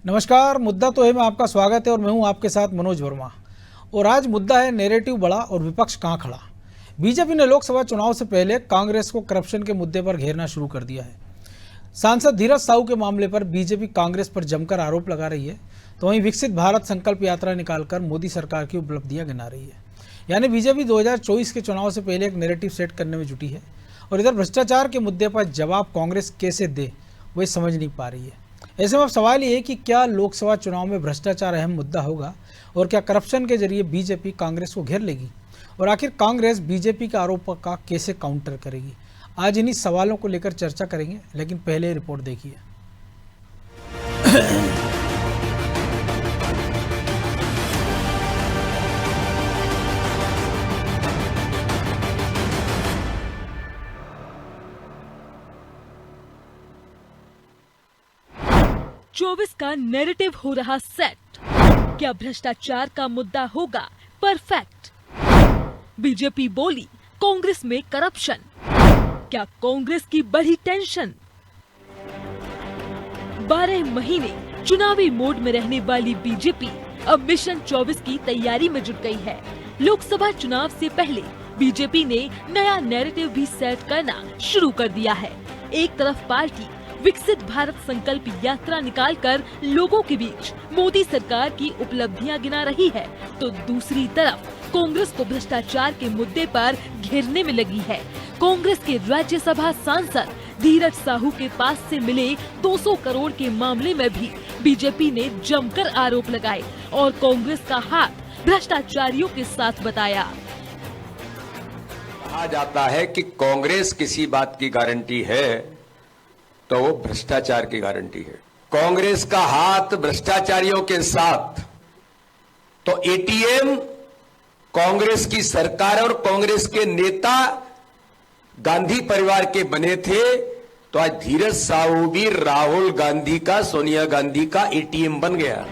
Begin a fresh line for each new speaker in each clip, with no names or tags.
नमस्कार। मुद्दा तो है में आपका स्वागत है और मैं हूं आपके साथ मनोज वर्मा। और आज मुद्दा है नैरेटिव बड़ा और विपक्ष कहां खड़ा। बीजेपी ने लोकसभा चुनाव से पहले कांग्रेस को करप्शन के मुद्दे पर घेरना शुरू कर दिया है। सांसद धीरज साहू के मामले पर बीजेपी कांग्रेस पर जमकर आरोप लगा रही है, तो वहीं विकसित भारत संकल्प यात्रा निकालकर मोदी सरकार की उपलब्धियां गिना रही है। यानी बीजेपी 2024 के चुनाव से पहले एक नैरेटिव सेट करने में जुटी है और इधर भ्रष्टाचार के मुद्दे पर जवाब कांग्रेस कैसे दे वह समझ नहीं पा रही है। ऐसे में अब सवाल ये है कि क्या लोकसभा चुनाव में भ्रष्टाचार अहम मुद्दा होगा और क्या करप्शन के जरिए बीजेपी कांग्रेस को घेर लेगी, और आखिर कांग्रेस बीजेपी के आरोपों का कैसे काउंटर करेगी। आज इन्हीं सवालों को लेकर चर्चा करेंगे, लेकिन पहले रिपोर्ट देखिए।
चौबीस का नैरेटिव हो रहा सेट। क्या भ्रष्टाचार का मुद्दा होगा परफेक्ट? बीजेपी बोली कांग्रेस में करप्शन। क्या कांग्रेस की बढ़ी टेंशन? 12 महीने चुनावी मोड में रहने वाली बीजेपी अब मिशन 24 की तैयारी में जुट गई है। लोकसभा चुनाव से पहले बीजेपी ने नया नैरेटिव भी सेट करना शुरू कर दिया है। एक तरफ पार्टी विकसित भारत संकल्प यात्रा निकालकर लोगों के बीच मोदी सरकार की उपलब्धियां गिना रही है, तो दूसरी तरफ कांग्रेस को भ्रष्टाचार के मुद्दे पर घेरने में लगी है। कांग्रेस के राज्यसभा सांसद धीरज साहू के पास से मिले 200 करोड़ के मामले में भी बीजेपी ने जमकर आरोप लगाए और कांग्रेस का हाथ भ्रष्टाचारियों के साथ बताया।
कहा जाता है कि कांग्रेस किसी बात की गारंटी है तो वो भ्रष्टाचार की गारंटी है। कांग्रेस का हाथ भ्रष्टाचारियों के साथ, तो एटीएम कांग्रेस की सरकार और कांग्रेस के नेता गांधी परिवार के बने थे, तो आज धीरज साहू भी राहुल गांधी का, सोनिया गांधी का एटीएम बन गया।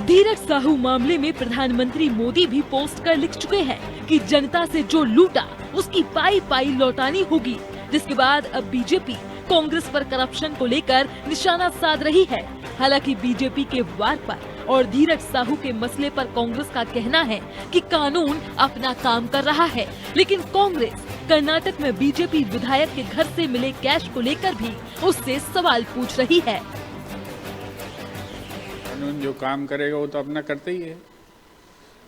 धीरज साहू मामले में प्रधानमंत्री मोदी भी पोस्ट कर लिख चुके हैं कि जनता से जो लूटा उसकी पाई पाई लौटानी होगी, जिसके बाद अब बीजेपी कांग्रेस पर करप्शन को लेकर निशाना साध रही है। हालांकि बीजेपी के वार पर और धीरज साहू के मसले पर कांग्रेस का कहना है कि कानून अपना काम कर रहा है, लेकिन कांग्रेस कर्नाटक में बीजेपी विधायक के घर से मिले कैश को लेकर भी उससे सवाल पूछ रही है।
कानून जो काम करेगा वो तो अपना करते ही है।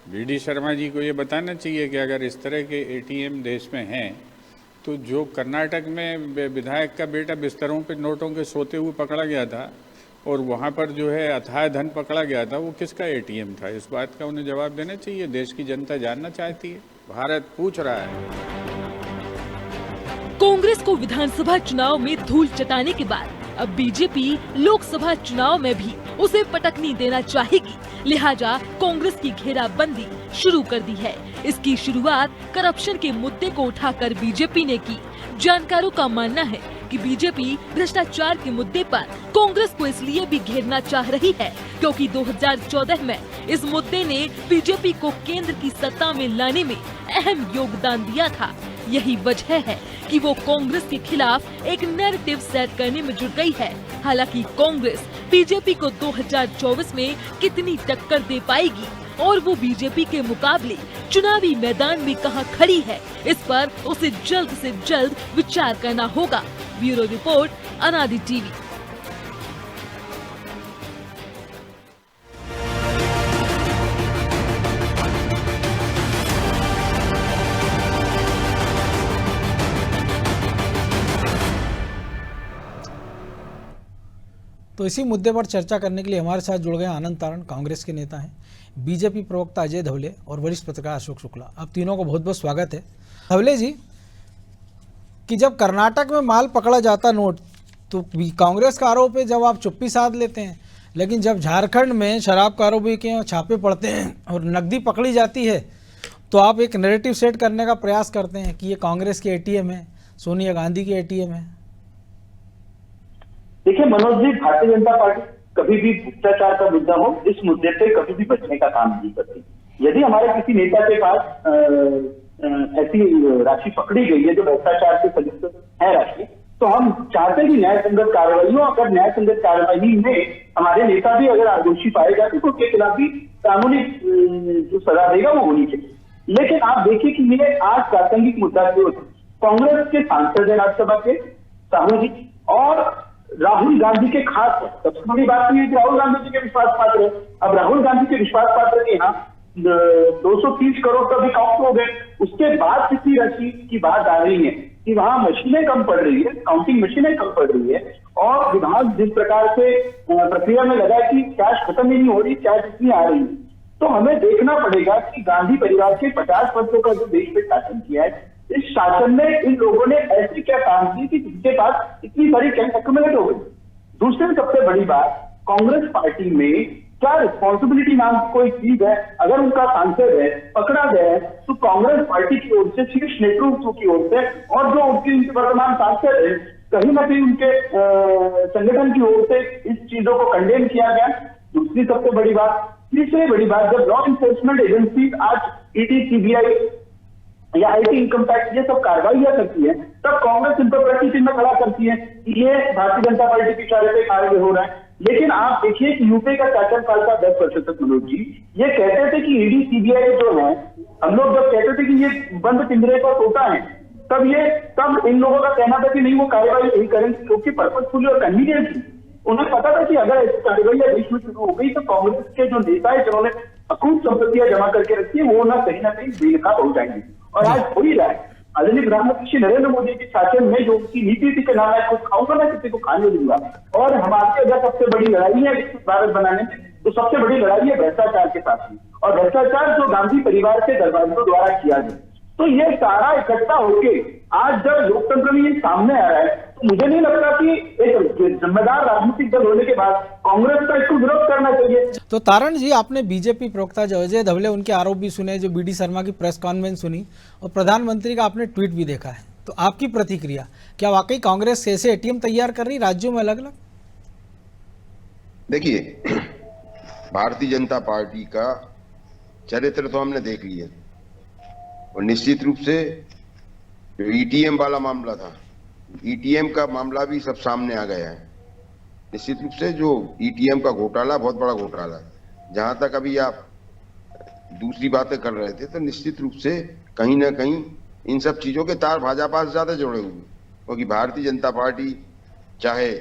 वीडी शर्मा जी को ये बताना चाहिए कि अगर इस तरह के एटीएम देश में हैं, तो जो कर्नाटक में विधायक का बेटा बिस्तरों पे नोटों के सोते हुए पकड़ा गया था और वहाँ पर जो है अथाह धन पकड़ा गया था, वो किसका एटीएम था? इस बात का उन्हें जवाब देना चाहिए। देश की जनता जानना चाहती है, भारत पूछ रहा है।
कांग्रेस को विधानसभा चुनाव में धूल चटाने के बाद अब बीजेपी लोकसभा चुनाव में भी उसे पटकनी देना चाहेगी, लिहाजा कांग्रेस की घेराबंदी शुरू कर दी है। इसकी शुरुआत करप्शन के मुद्दे को उठाकर बीजेपी ने की। जानकारों का मानना है कि बीजेपी भ्रष्टाचार के मुद्दे पर कांग्रेस को इसलिए भी घेरना चाह रही है क्योंकि 2014 में इस मुद्दे ने बीजेपी को केंद्र की सत्ता में लाने में अहम योगदान दिया था। यही वजह है कि वो कांग्रेस के खिलाफ एक नैरेटिव सेट करने में जुट गई है। हालांकि कांग्रेस बीजेपी को 2024 में कितनी टक्कर दे पाएगी और वो बीजेपी के मुकाबले चुनावी मैदान में कहां खड़ी है, इस पर उसे जल्द से जल्द विचार करना होगा। ब्यूरो रिपोर्ट, अनादि टीवी।
तो इसी मुद्दे पर चर्चा करने के लिए हमारे साथ जुड़ गए आनंद तारण, कांग्रेस के नेता हैं, बीजेपी प्रवक्ता अजय धवले और वरिष्ठ पत्रकार अशोक शुक्ला। आप तीनों को बहुत बहुत स्वागत है। धवले जी, कि जब कर्नाटक में माल पकड़ा जाता नोट, तो कांग्रेस का आरोप है जब आप चुप्पी साध लेते हैं, लेकिन जब झारखंड में शराब कारोबारी के छापे पड़ते हैं और नकदी पकड़ी जाती है, तो आप एक नैरेटिव सेट करने का प्रयास करते हैं कि ये कांग्रेस के एटीएम है, सोनिया गांधी के एटीएम है।
देखिए मनोज जी, भारतीय जनता पार्टी कभी भी भ्रष्टाचार का मुद्दा हो, इस मुद्दे से कभी भी बचने का काम नहीं करती। यदि हमारे किसी नेता के पास ऐसी राशि पकड़ी गई है जो भ्रष्टाचार से संलिप्त है राशि, तो हम चाहते हैं कि न्याय संगत कार्रवाई हो। अगर न्याय संगत कार्रवाई में हमारे नेता भी अगर दोषी पाए जाते तो उनके खिलाफ भी कानूनी जो सजा देगा वो होनी चाहिए। लेकिन आप देखिए कि ये आज प्रासंगिक मुद्दा क्यों है। कांग्रेस के सांसद है राज्यसभा के साहू जी, और राहुल गांधी के खास सबसे बड़ी बात यह है कि राहुल गांधी जी के विश्वास पात्र है। अब राहुल गांधी के विश्वास पात्र के यहाँ 230 करोड़ का भी काउंट हो गए। उसके बाद किसी राशि की बात आ रही है कि वहां मशीनें कम पड़ रही है, काउंटिंग मशीनें कम पड़ रही है, और विभाग जिस प्रकार से प्रक्रिया में लगा कि कैश खत्म ही नहीं हो रही, कैश इतनी आ रही है। तो हमें देखना पड़ेगा कि गांधी परिवार के 50 वर्षों का जो देश पे शासन किया है, इस शासन में इन लोगों ने ऐसी क्या काम की कि जिसके पास इतनी सारी कैश एक्यूमुलेट हो गई। दूसरी सबसे बड़ी बात, कांग्रेस पार्टी में क्या रिस्पॉन्सिबिलिटी नाम की कोई चीज है? अगर उनका सांसद है पकड़ा गया है तो कांग्रेस पार्टी की ओर से, शीर्ष नेतृत्व की ओर से, और जो उनके वर्तमान सांसद है कहीं ना कहीं उनके संगठन की ओर से इस चीजों को कंडेम किया गया। दूसरी सबसे बड़ी बात, तीसरी बड़ी बात, जब लॉ इन्फोर्समेंट एजेंसी आज ईडी, सीबीआई या आईटी, इनकम टैक्स ये सब कार्रवाइयां करती है, तब कांग्रेस इन पर प्रश्न चिन्ह खड़ा करती है कि ये भारतीय जनता पार्टी के इशारे पे कार्य हो रहा है। लेकिन आप देखिए कि यूपी का शासन काल का 10% मनोज जी ये कहते थे कि ईडी, सीबीआई जो है, हम लोग जब कहते थे कि ये बंद पिंजरे पर तोता है, तब इन लोगों का कहना था कि नहीं वो कार्रवाई नहीं करेंगे क्योंकि पर्पजफुली और कन्वीनियंट थी। उन्हें पता था कि अगर ऐसी कार्रवाई देश में शुरू हो गई तो कांग्रेस के जो नेता है जिन्होंने अकूत संपत्तियां जमा करके रखी है वो ना कहीं बेनकाब हो जाएंगे। और आज हो ही रहा है। आदरणीय प्रधानमंत्री नरेंद्र मोदी के शासन में जो उनकी नीति थी कि ना मैं कुछ खाऊंगा ना किसी को खाने दूंगा, और हमारे अगर सबसे बड़ी लड़ाई है विकसित भारत बनाने में, तो सबसे बड़ी लड़ाई है भ्रष्टाचार के साथ में, और भ्रष्टाचार जो गांधी परिवार के दरबारियों द्वारा किया गया। तो ये सारा इकट्ठा होके आज जब लोकतंत्र में ये सामने आ रहा है, तो मुझे नहीं लगता कि एक जिम्मेदार राजनीतिक दल होने के बाद कांग्रेस का इसको विरोध करना चाहिए।
तो तारण जी, आपने बीजेपी प्रवक्ता जो अजय धवले उनके आरोप भी सुने, जो बीडी शर्मा की प्रेस कॉन्फ्रेंस सुनी, और प्रधानमंत्री का आपने ट्वीट भी देखा है, तो आपकी प्रतिक्रिया क्या? वाकई कांग्रेस ऐसे एटीएम तैयार कर रही राज्यों में अलग अलग?
देखिए, भारतीय जनता पार्टी का चरित्र तो हमने देख लिया, और निश्चित रूप से जो ईटीएम वाला मामला था, ईटीएम का मामला भी सब सामने आ गया है। निश्चित रूप से जो ईटीएम का घोटाला बहुत बड़ा घोटाला है। जहां तक अभी आप दूसरी बातें कर रहे थे, तो निश्चित रूप से कहीं ना कहीं इन सब चीजों के तार भाजपा से ज्यादा जुड़े हुए, क्योंकि भारतीय जनता पार्टी, चाहे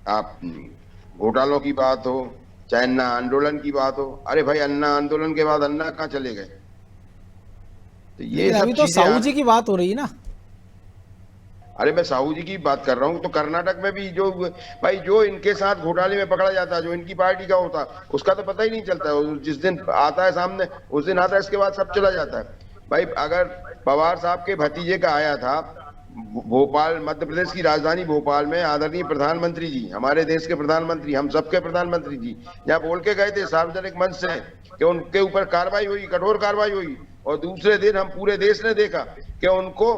आप घोटालों की बात हो, चाहे अन्ना आंदोलन की बात हो, अरे भाई अन्ना आंदोलन के बाद अन्ना कहाँ चले गए? तो ये
अभी तो साहू जी की बात हो रही है ना।
अरे मैं साहू जी की बात कर रहा हूँ। तो कर्नाटक में भी जो भाई जो इनके साथ घोटाले में पकड़ा जाता है, जो इनकी पार्टी का होता, उसका तो पता ही नहीं चलता है। जिस दिन आता है सामने उस दिन आता है, इसके बाद सब चला जाता है। भाई अगर पवार साहब के भतीजे का आया था भोपाल, मध्य प्रदेश की राजधानी भोपाल में, आदरणीय प्रधानमंत्री जी, हमारे देश के प्रधानमंत्री, हम सबके प्रधानमंत्री जी, जहाँ बोल के गए थे सार्वजनिक मंच से कि उनके ऊपर कार्रवाई हुई, कठोर कार्रवाई हुई, और दूसरे दिन हम पूरे देश ने देखा कि उनको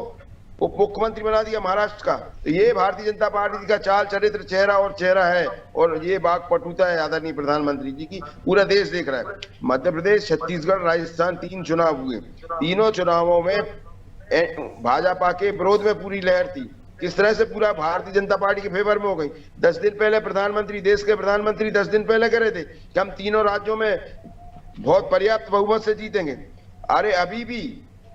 उप मुख्यमंत्री बना दिया महाराष्ट्र का। तो ये भारतीय जनता पार्टी का चाल चरित्र, चेहरा है, और ये बागपटुता है आदरणीय प्रधानमंत्री जी की, पूरा देश देख रहा है। मध्य प्रदेश, छत्तीसगढ़, राजस्थान 3 चुनाव हुए, तीनों चुनावों में भाजपा के विरोध में पूरी लहर थी। किस तरह से पूरा भारतीय जनता पार्टी के फेवर में हो गई। 10 दिन पहले प्रधानमंत्री, देश के प्रधानमंत्री 10 दिन पहले कह रहे थे कि हम तीनों राज्यों में बहुत पर्याप्त बहुमत से जीतेंगे। अरे अभी भी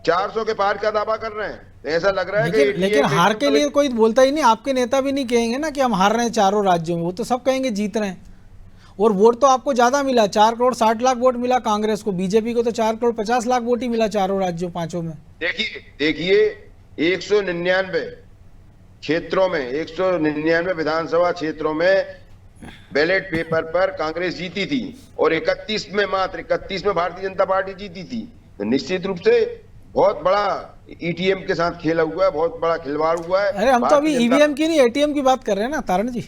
400 के पार का दावा कर रहे हैं। ऐसा लग रहा है कि
लेकिन हार के लिए कोई बोलता ही नहीं। आपके नेता भी नहीं कहेंगे ना कि हम हार रहे हैं चारों राज्यों में, वो तो सब कहेंगे जीत रहे हैं। और वोट तो आपको ज्यादा मिला, 4 करोड़ 60 लाख वोट मिला कांग्रेस को, बीजेपी को तो 4 करोड़ 50 लाख वोट ही मिला चारों राज्यों, 5 में।
देखिए 199 क्षेत्रों में, 199 विधानसभा क्षेत्रों में बैलेट पेपर पर कांग्रेस जीती थी, और 31 में, मात्र 31 में भारतीय जनता पार्टी जीती थी। तो निश्चित रूप से बहुत बड़ा ईटीएम के साथ खेला हुआ है, बहुत बड़ा खिलवाड़ हुआ है।
अरे हम तो अभी ईवीएम की नहीं एटीएम की बात कर रहे हैं ना तारण जी।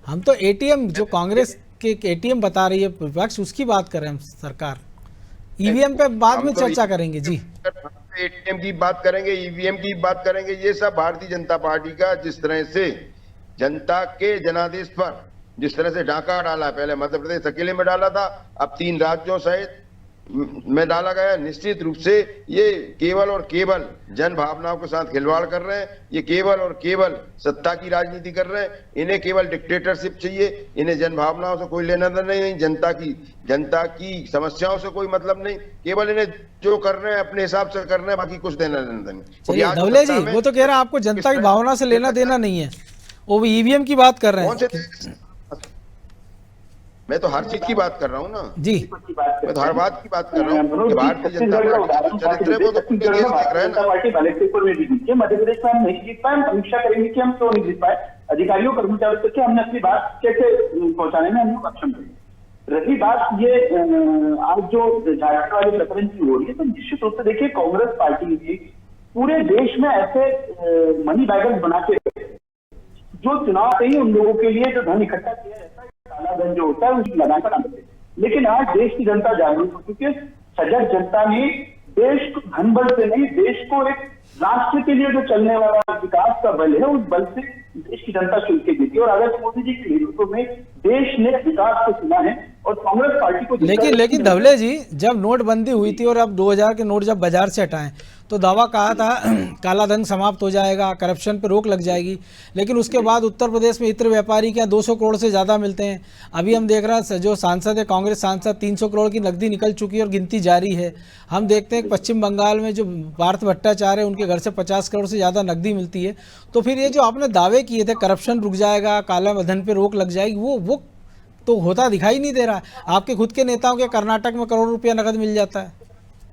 हम तो एटीएम, जो कांग्रेस के एटीएम बता रही है विपक्ष, उसकी बात कर रहे हैं हम। सरकार ईवीएम पे बाद में चर्चा करेंगे जी।
एटीएम की बात करेंगे, ईवीएम की बात करेंगे, ये सब भारतीय जनता पार्टी का जिस तरह से जनता के जनादेश पर जिस तरह से डाका डाला, पहले मध्य प्रदेश अकेले में डाला था, अब 3 राज्यों सहित में डाला गया। निश्चित रूप से ये केवल और केवल जन भावनाओं के साथ खिलवाड़ कर रहे हैं। ये केवल और केवल सत्ता की राजनीति कर रहे हैं। इन्हें केवल डिक्टेटरशिप चाहिए। इन्हें जन भावनाओं से कोई लेना देना नहीं, जनता की समस्याओं से कोई मतलब नहीं। केवल इन्हें जो कर रहे हैं अपने हिसाब से कर रहे हैं, बाकी कुछ देना देना नहीं।
चलिए धवले जी, वो तो कह रहा है आपको जनता की भावना से लेना देना नहीं है, वो भी ईवीएम की बात कर रहे हैं।
मैं तो हर चीज की बात कर रहा हूँ ना
जी,
मैं तो हर बात की बात कर रहा हूँ कि भारतीय जनता पार्टी चरित्र है, वो तो देख रहे हैं ना।
पार्टी बैलेक्टपुर में भी जीत के मध्य प्रदेश में हम नहीं जीत पाए। हम समीक्षा करेंगे कि हम क्यों नहीं जीत पाए। अधिकारियों कर्मचारियों तक के हमने अपनी बात कैसे पहुंचाने में हम सक्षम थे। रही बात ये आज जो झारखंड वाले प्रकरण की हो रही है, तो निश्चित रूप से देखिए कांग्रेस पार्टी भी पूरे देश में ऐसे मनी बैगर्स बना के जो चुनाव से ही उन लोगों के लिए जो धन इकट्ठा किया जाता है, काला धन जो होता है उसकी लगान पर आते। लेकिन आज देश की जनता जागरूक हो चुकी है। सजग जनता ने देश को धन बल से नहीं, देश को एक राष्ट्र के लिए जो चलने वाला विकास का बल है, उस बल से देश की जनता चुन के देती है। और आदर्श मोदी जी के नेतृत्व में देश ने विकास को चुना है और कांग्रेस पार्टी को।
लेकिन धवले जी, जब नोटबंदी हुई थी और अब 2000 के नोट जब बाजार से हटाएं तो दावा कहा था काला धन समाप्त हो जाएगा, करप्शन पे रोक लग जाएगी। लेकिन उसके बाद उत्तर प्रदेश में इत्र व्यापारी क्या 200 करोड़ से ज़्यादा मिलते हैं। अभी हम देख रहे हैं जो सांसद है, कांग्रेस सांसद, 300 करोड़ की नकदी निकल चुकी है और गिनती जारी है। हम देखते हैं कि पश्चिम बंगाल में जो पार्थ भट्टाचार्य है, उनके घर से 50 करोड़ से ज़्यादा नकदी मिलती है। तो फिर ये जो आपने दावे किए थे करप्शन रुक जाएगा, काला धन पे रोक लग जाएगी, वो तो होता दिखाई नहीं दे रहा है। आपके खुद के नेताओं के कर्नाटक में करोड़ रुपया नकद मिल जाता है।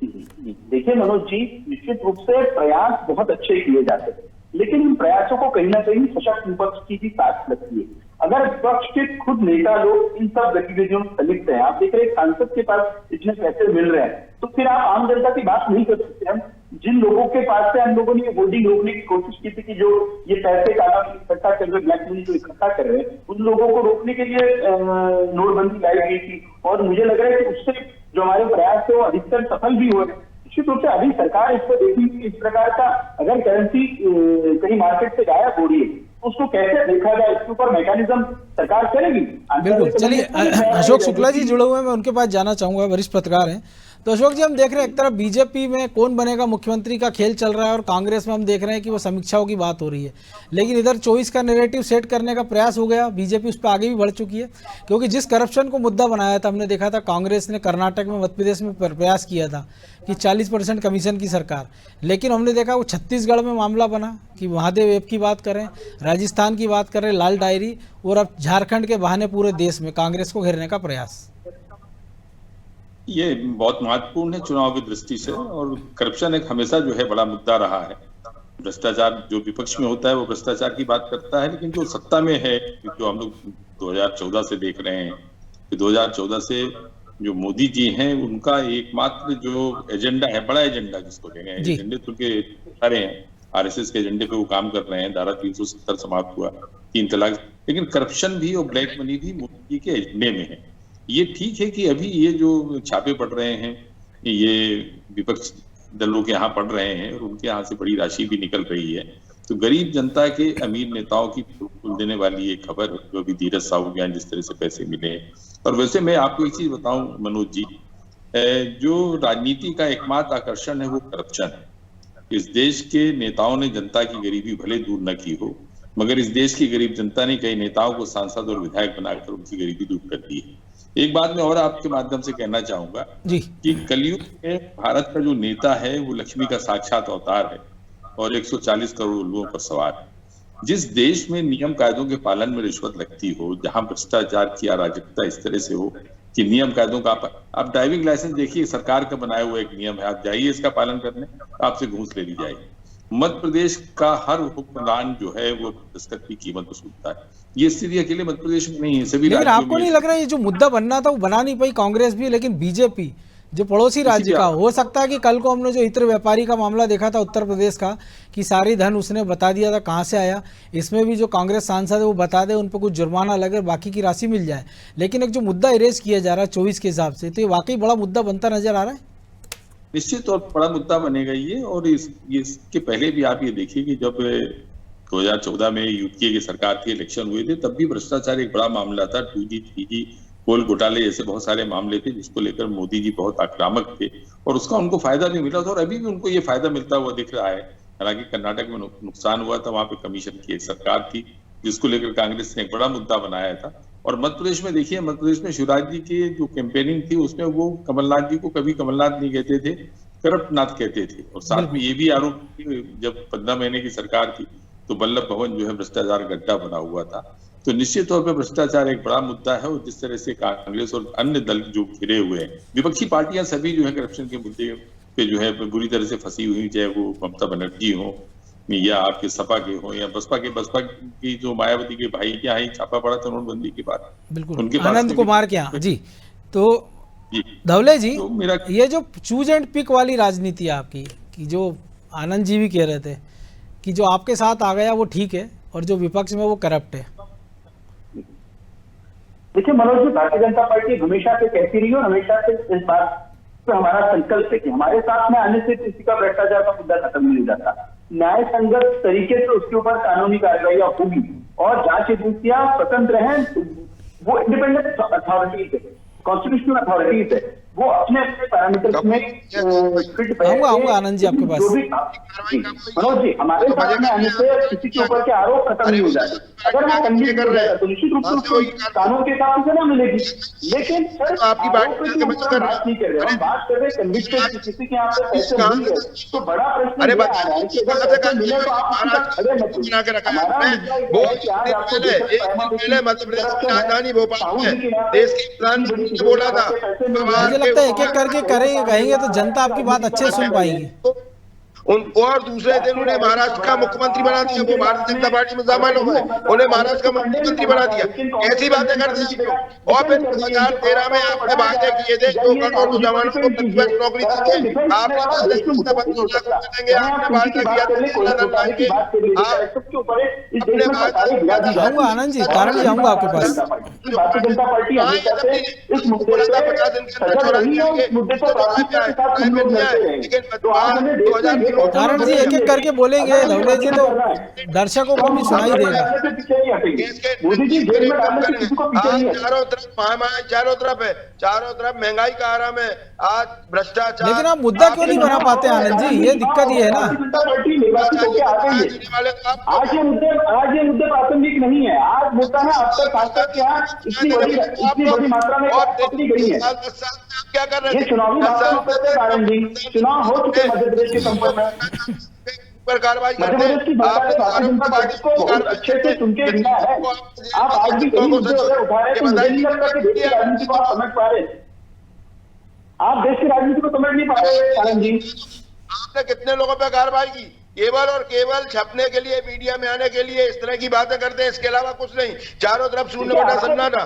देखिए मनोज जी, निश्चित रूप से प्रयास बहुत अच्छे किए जाते हैं, लेकिन इन प्रयासों को कहीं ना कहीं सशक्त विपक्ष की भी साथ लगती है। अगर विपक्ष के खुद नेता लोग इन सब गतिविधियों में संलिप्त हैं, आप देख रहे हैं सांसद के पास इतने पैसे मिल रहे हैं, तो फिर आप आम जनता की बात नहीं कर सकते। हम जिन लोगों के पास से हम लोगों ने होर्डिंग रोकने की कोशिश की थी कि जो ये पैसे काला इकट्ठा कर रहे, ब्लैक मनी जो इकट्ठा कर रहे हैं, उन लोगों को रोकने के लिए नोटबंदी लाई गई थी। और मुझे लग रहा है कि उससे जो हमारे प्रयास थे वो अधिकतर सफल भी हुए। निश्चित रूप से अभी सरकार इसको देखेगी इस प्रकार का अगर करेंसी कहीं मार्केट से गायब हो रही है, उसको कैसे देखा जाए, इसके ऊपर मैकेनिज्म सरकार करेगी।
बिल्कुल। चलिए अशोक शुक्ला जी जुड़े हुए हैं, मैं उनके पास जाना चाहूंगा, वरिष्ठ पत्रकार हैं। तो अशोक जी, हम देख रहे हैं एक तरफ बीजेपी में कौन बनेगा मुख्यमंत्री का खेल चल रहा है और कांग्रेस में हम देख रहे हैं कि वो समीक्षाओं की बात हो रही है। लेकिन इधर 24 का नैरेटिव सेट करने का प्रयास हो गया, बीजेपी उस पर आगे भी बढ़ चुकी है। क्योंकि जिस करप्शन को मुद्दा बनाया था, हमने देखा था कांग्रेस ने कर्नाटक में, मध्य प्रदेश में प्रयास किया था कि 40% कमीशन की सरकार। लेकिन हमने देखा वो छत्तीसगढ़ में मामला बना कि महादेव ऐप की बात करें, राजस्थान की बात करें, लाल डायरी, और अब झारखंड के बहाने पूरे देश में कांग्रेस को घेरने का प्रयास।
ये बहुत महत्वपूर्ण है चुनाव की दृष्टि से। और करप्शन एक हमेशा जो है बड़ा मुद्दा रहा है। भ्रष्टाचार जो विपक्ष में होता है वो भ्रष्टाचार की बात करता है, लेकिन जो सत्ता में है, जो हम लोग 2014 से देख रहे हैं कि 2014 से जो मोदी जी हैं उनका एकमात्र जो एजेंडा है, बड़ा एजेंडा जिसको कह रहे हैं, एजेंडे तो उनके सारे हैं, आरएसएस के एजेंडे पे वो काम कर रहे हैं। धारा 370 समाप्त हुआ, 3 तलाक, लेकिन करप्शन भी और ब्लैक मनी भी मोदी जी के एजेंडे में है। ये ठीक है कि अभी ये जो छापे पड़ रहे हैं ये विपक्ष दलों के यहाँ पड़ रहे हैं और उनके यहाँ से बड़ी राशि भी निकल रही है, तो गरीब जनता के अमीर नेताओं की खुल देने वाली ये खबर जो अभी धीरज साहू ज्ञान जिस तरह से पैसे मिले। और वैसे मैं आपको एक चीज बताऊं मनोज जी, जो राजनीति का एकमात्र आकर्षण है वो करप्शन है। इस देश के नेताओं ने जनता की गरीबी भले दूर न की हो, मगर इस देश की गरीब जनता ने कई नेताओं को सांसद और विधायक बनाकर उनकी गरीबी दूर कर दी है। एक बात मैं और आपके माध्यम से कहना चाहूंगा कि कलयुग में भारत का जो नेता है वो लक्ष्मी का साक्षात अवतार है और 140 करोड़ लोगों पर सवार है। जिस देश में नियम कायदों के पालन में रिश्वत लगती हो, जहां भ्रष्टाचार की अराजकता इस तरह से हो कि नियम कायदों का आप ड्राइविंग लाइसेंस देखिए, सरकार का बनाया हुआ एक नियम है, आप जाइए इसका पालन करने, आपसे घूस ले ली जाएगी। मध्य प्रदेश का हर हुक्मरान जो है वो दस्तखत की कीमत वसूलता है। ये स्थिति अकेले मध्य प्रदेश में नहीं है, सभी
लेकिन आपको नहीं लग रहा है ये जो मुद्दा बनना था वो बना नहीं पाई कांग्रेस भी, लेकिन बीजेपी जो पड़ोसी राज्य का, हो सकता है कि कल को हमने जो इत्र व्यापारी का मामला देखा था उत्तर प्रदेश का कि सारी धन उसने बता दिया था कहाँ से आया, इसमें भी जो कांग्रेस सांसद है वो बता दे, उन पर कुछ जुर्माना लगे, बाकी की राशि मिल जाए। लेकिन एक जो मुद्दा इरेज किया जा रहा है 24 के हिसाब से, तो ये वाकई बड़ा मुद्दा बनता नजर आ रहा है।
निश्चित तौर पर बड़ा मुद्दा बनेगा ये। और इसके पहले भी आप ये देखिए कि जब 2014 में यूपीए की सरकार के इलेक्शन हुए थे तब भी भ्रष्टाचार एक बड़ा मामला था। 2G 3G कोल घोटाले जैसे बहुत सारे मामले थे जिसको लेकर मोदी जी बहुत आक्रामक थे और उसका उनको फायदा भी मिला था और अभी भी उनको ये फायदा मिलता हुआ दिख रहा है। हालांकि कर्नाटक में नुकसान हुआ था, वहां पे कमीशन की एक सरकार थी जिसको लेकर कांग्रेस ने एक बड़ा मुद्दा बनाया था। और मध्य प्रदेश में देखिए, मध्य प्रदेश में शिवराज जी की जो कैंपेनिंग थी उसमें वो कमलनाथ जी को कभी कमलनाथ नहीं कहते थे, करप्टनाथ कहते थे। और साथ में ये भी आरोप, जब 15 महीने की सरकार थी तो वल्लभ भवन जो है भ्रष्टाचार गड्ढा बना हुआ था। तो निश्चित तौर पर भ्रष्टाचार एक बड़ा मुद्दा है और जिस तरह से कांग्रेस और अन्य दल जो घिरे हुए हैं, विपक्षी पार्टियां सभी जो है करप्शन के मुद्दे पे जो है बुरी तरह से फंसी हुई, चाहे वो ममता बनर्जी हो या आपके सपा के हो या बसपा की जो मायावती के भाई के यहाँ ही छापा पड़ा था नोटबंदी के बाद,
बिल्कुल
उनके
आनंद कुमार के यहाँ जी। तो धवले जी,
तो मेरा
ये जो चूज एंड पिक वाली राजनीति है आपकी, कि जो आनंद जी भी कह रहे थे कि जो आपके साथ आ गया वो ठीक है और जो विपक्ष में वो करप्ट है।
देखिए मनोज जी, भारतीय जनता पार्टी हमेशा से कहती रही और हमेशा से इस बात पे हमारा संकल्प है कि हमारे साथ में आने से किसी का भ्रष्टाचार का मुद्दा खत्म नहीं हो जाता। न्याय संगत तरीके से उसके ऊपर कानूनी कार्रवाई होगी और जांच एजेंसियां स्वतंत्र हैं, वो इंडिपेंडेंट अथॉरिटीज है, कॉन्स्टिट्यूशनल अथॉरिटीज है, वो अपने अपने पैरामीटर्स में फिट
आऊंगा आनंद जी आपके पास।
मनोज जी, हमारे साथ में आने से किसी के ऊपर के आरोप खत्म नहीं हो जाते। अगर वो कन्विक्ट कर रहे हैं तो निश्चित रूप से उसको कानून के हिसाब से सजा मिलेगी। लेकिन सर आपकी बात नहीं कर रहे, हम बात कर रहे कन्विक्टेड किसी के यहाँ पे पैसे मिल गए तो बड़ा प्रश्न ये आ रहा है कि अगर पैसे मिले तो आप उसका खड़े मत
राजधानी भोपाल में देश के प्रधानमंत्री ने बोला था,
मुझे लगता है एक एक करके करेंगे, कहेंगे तो जनता आपकी बात अच्छे से सुन पाएगी।
और दूसरे दिन उन्हें महाराष्ट्र का मुख्यमंत्री बना दिया, वो भारतीय जनता पार्टी में शामिल हो गए, उन्हें महाराष्ट्र का मुख्यमंत्री बना दिया। ऐसी बातें करते थे। और फिर 2013 में आपने वादे किए थे 2 करोड़ नौजवानों को नौकरी देंगे, आपने वादे किया
आऊंगा आनंद जी, कारण जी आऊंगा आपके पास।
भारतीय जनता पार्टी हमेशा से इस मुद्दे पर सजग रही है, इस मुद्दे पर प्राथमिकता के साथ हम लोग लड़ते रहेंगे। तो आज हमें देखते हैं
कारण जी एक एक करके बोलेंगे धवले जी तो दर्शकों को भी सुनाई देगा।
मोदी जी जेल में डालने से किसी को पीछे नहीं है।
चारों तरफ महामारी, चारों तरफ महंगाई का आराम है, आज भ्रष्टाचार।
लेकिन आप मुद्दा क्यों नहीं बना पाते आनंद जी, ये दिक्कत ये है ना।
पार्टी निर्वाचित होकर आ गई है। आज ये मुद्दे प्रासंगिक नहीं है। आज मुद्दा है अब तक सांसद के यहाँ इतनी बड़ी मात्रा में पकड़ी गई है।
क्या कर रहे
ये चुनावी कारण जी, चुनाव हो चुके मध्य प्रदेश के संपर्क में
पर कार्रवाई करते हैं।
भारतीय जनता पार्टी को बहुत अच्छे से सुन के दिया है। आप आज भी कई मुद्दे अगर उठा रहे हैं तो मुझे नहीं लगता कि देश की राजनीति को आप समझ पा रहे। आप देश की राजनीति को समझ नहीं पा रहे आनंद जी।
आपने कितने लोगों पर कार्रवाई की? केवल और केवल छपने के लिए, मीडिया में आने के लिए इस तरह की बातें करते हैं, इसके अलावा कुछ नहीं। चारों तरफ शून्य बटा सन्नाटा।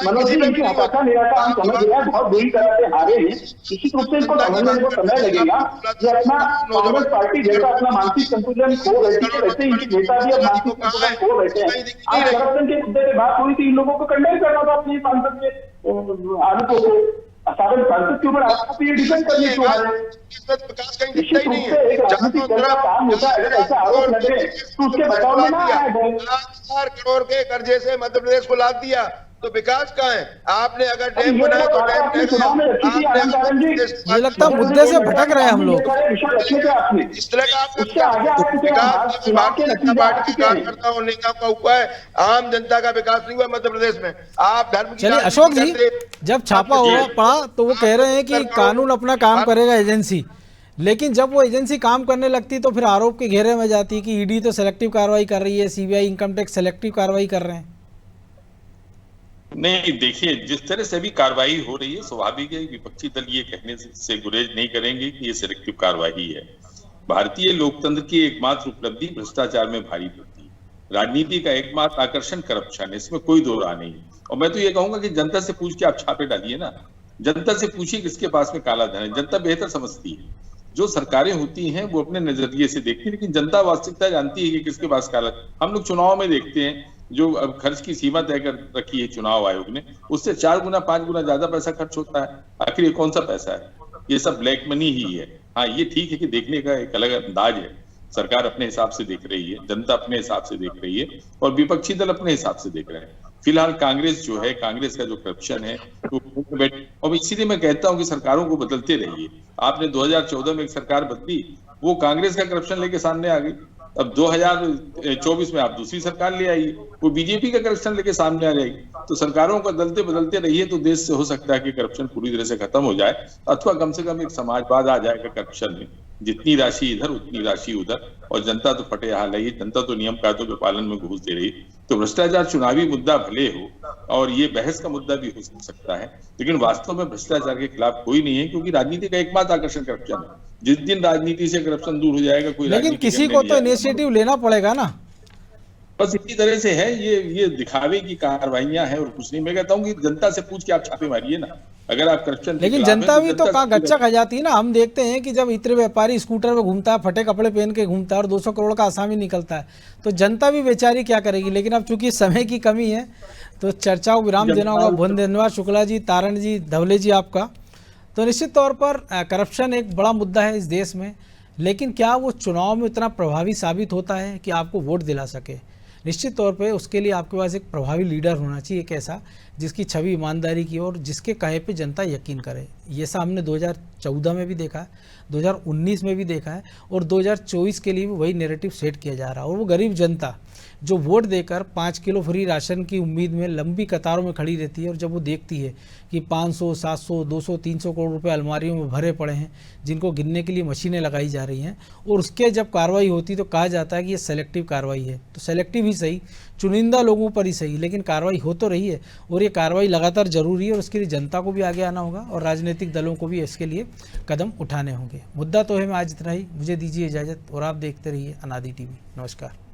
मनोज जी, इनकी हताशा निराशा हम समझ रहे हैं, बहुत बुरी तरह से हारे हैं। निश्चित रूप से इनको समझने को समय लगेगा। ये अपना कांग्रेस पार्टी जैसा अपना मानसिक संतुलन खो बैठी है, वैसे इनके नेता भी अब मानसिक संतुलन खो बैठे हैं। आज करप्शन के मुद्दे पे बात हुई थी, इन लोगों को कंडेम करना था अपने सांसद के आरोपों को। सांसद के ऊपर आपको ये डिफेंड करनी चाहिए।
विकास कहीं
निश्चित
दिखता ही
रूप
नहीं
से
है।
एक राजनीतिक दल का काम होता है, अगर ऐसे आरोप लगे तो उसके बचाव में ना आए।
4 करोड़ के कर्जे से मध्य प्रदेश को लाद दिया, तो विकास कहाँ है? आपने अगर डैम बनाया तो डैम
मुझे लगता है मुद्दे से भटक रहे हैं हम लोग।
इस तरह का विकास भारतीय जनता पार्टी के कार्यकर्ता और नेता का हुआ है, आम जनता का विकास नहीं हुआ मध्य प्रदेश में। आप धर्म की
चलिए अशोक जी, जब छापा हुआ पड़ा तो वो कह रहे हैं कि कानून अपना काम करेगा एजेंसी, लेकिन जब वो एजेंसी काम करने लगती तो फिर आरोप के घेरे में जाती कि ईडी तो सेलेक्टिव कार्रवाई कर रही है, सीबीआई इनकम टैक्स सेलेक्टिव कार्रवाई कर रहे हैं।
नहीं, देखिए जिस तरह से भी कार्रवाई हो रही है, स्वाभाविक है विपक्षी दल ये कहने से गुरेज नहीं करेंगे कि ये सिलेक्टिव कार्रवाई है। भारतीय लोकतंत्र की एकमात्र उपलब्धि भ्रष्टाचार में भारी पड़ती है। राजनीति का एकमात्र आकर्षण करप्शन है, इसमें कोई दो राह नहीं। और मैं तो ये कहूंगा कि जनता से पूछ के आप छापे डालिए ना, जनता से पूछिए किसके पास में काला धन है। जनता बेहतर समझती है। जो सरकारें होती हैं वो अपने नजरिए से देखती है, लेकिन जनता वास्तविकता जानती है कि किसके पास काला। हम लोग चुनाव में देखते हैं, जो अब खर्च की सीमा तय कर रखी है चुनाव आयोग ने, उससे 4 गुना 5 गुना ज्यादा पैसा खर्च होता है। आखिर ये कौन सा पैसा है? ये सब ब्लैक मनी ही है। हाँ, ये ठीक है कि देखने का एक अलग अंदाज है। सरकार अपने हिसाब से देख रही है, जनता अपने हिसाब से देख रही है और विपक्षी दल अपने हिसाब से देख रहे हैं। फिलहाल कांग्रेस जो है, कांग्रेस का जो करप्शन है वो और इसीलिए मैं कहता हूं कि सरकारों को बदलते रहिए। आपने 2014 में एक सरकार बदली, वो कांग्रेस का करप्शन लेके सामने आ गई। अब 2024 में आप दूसरी सरकार ले आइए, वो बीजेपी का करप्शन लेके सामने आ जाएगी। तो सरकारों को बदलते बदलते रहिए तो देश से हो सकता है कि करप्शन पूरी तरह से खत्म हो जाए, अथवा कम से कम एक समाजवाद आ जाएगा करप्शन में। जितनी राशि इधर उतनी राशि उधर, और जनता तो फटे हाल है, जनता तो नियम कायदों के पालन में घूस दे रही। तो भ्रष्टाचार चुनावी मुद्दा भले हो और ये बहस का मुद्दा भी हो सकता है, लेकिन वास्तव में भ्रष्टाचार के खिलाफ कोई नहीं है, क्योंकि राजनीति का एकमात्र आकर्षण करप्शन है। जिस दिन राजनीति से करप्शन दूर हो जाएगा, कोई
लेकिन किसी को तो इनिशिएटिव लेना पड़ेगा ना।
बस इसी तरह से है, ये दिखावे की कार्रवाइयां हैं और कुछ नहीं। मैं कहता हूं कि जनता से पूछ के आप छापे मारिए ना, अगर आप करप्शन।
लेकिन जनता भी तो कहाँ गच्चा खा जाती है ना। हम देखते हैं कि जब इतने व्यापारी स्कूटर पे घूमता है, फटे कपड़े पहन के घूमता है और 200 करोड़ का आसामी निकलता है, तो जनता भी बेचारी क्या करेगी। लेकिन अब चूंकि समय की कमी है तो चर्चा को विराम देना होगा। बहुत धन्यवाद शुक्ला जी, तारण जी, धवले जी आपका। तो निश्चित तौर पर करप्शन एक बड़ा मुद्दा है इस देश में, लेकिन क्या वो चुनाव में इतना प्रभावी साबित होता है कि आपको वोट दिला सके। निश्चित तौर पे उसके लिए आपके पास एक प्रभावी लीडर होना चाहिए, एक ऐसा जिसकी छवि ईमानदारी की और जिसके कहे पे जनता यकीन करे। ये हमने 2014 में भी देखा है, 2019 में भी देखा है, और 2024 के लिए भी वही नैरेटिव सेट किया जा रहा है। और वो गरीब जनता जो वोट देकर 5 किलो फ्री राशन की उम्मीद में लंबी कतारों में खड़ी रहती है, और जब वो देखती है कि 500, 700, 200, 300 करोड़ रुपए अलमारियों में भरे पड़े हैं जिनको गिनने के लिए मशीनें लगाई जा रही हैं, और उसके जब कार्रवाई होती तो कहा जाता है कि ये सेलेक्टिव कार्रवाई है। तो सेलेक्टिव ही सही, चुनिंदा लोगों पर ही सही, लेकिन कार्रवाई हो तो रही है, और ये कार्रवाई लगातार जरूरी है, और उसके लिए जनता को भी आगे आना होगा और राजनीतिक दलों को भी इसके लिए कदम उठाने होंगे। मुद्दा तो है, मैं आज इतना ही, मुझे दीजिए इजाज़त और आप देखते रहिए अनादि टीवी। नमस्कार।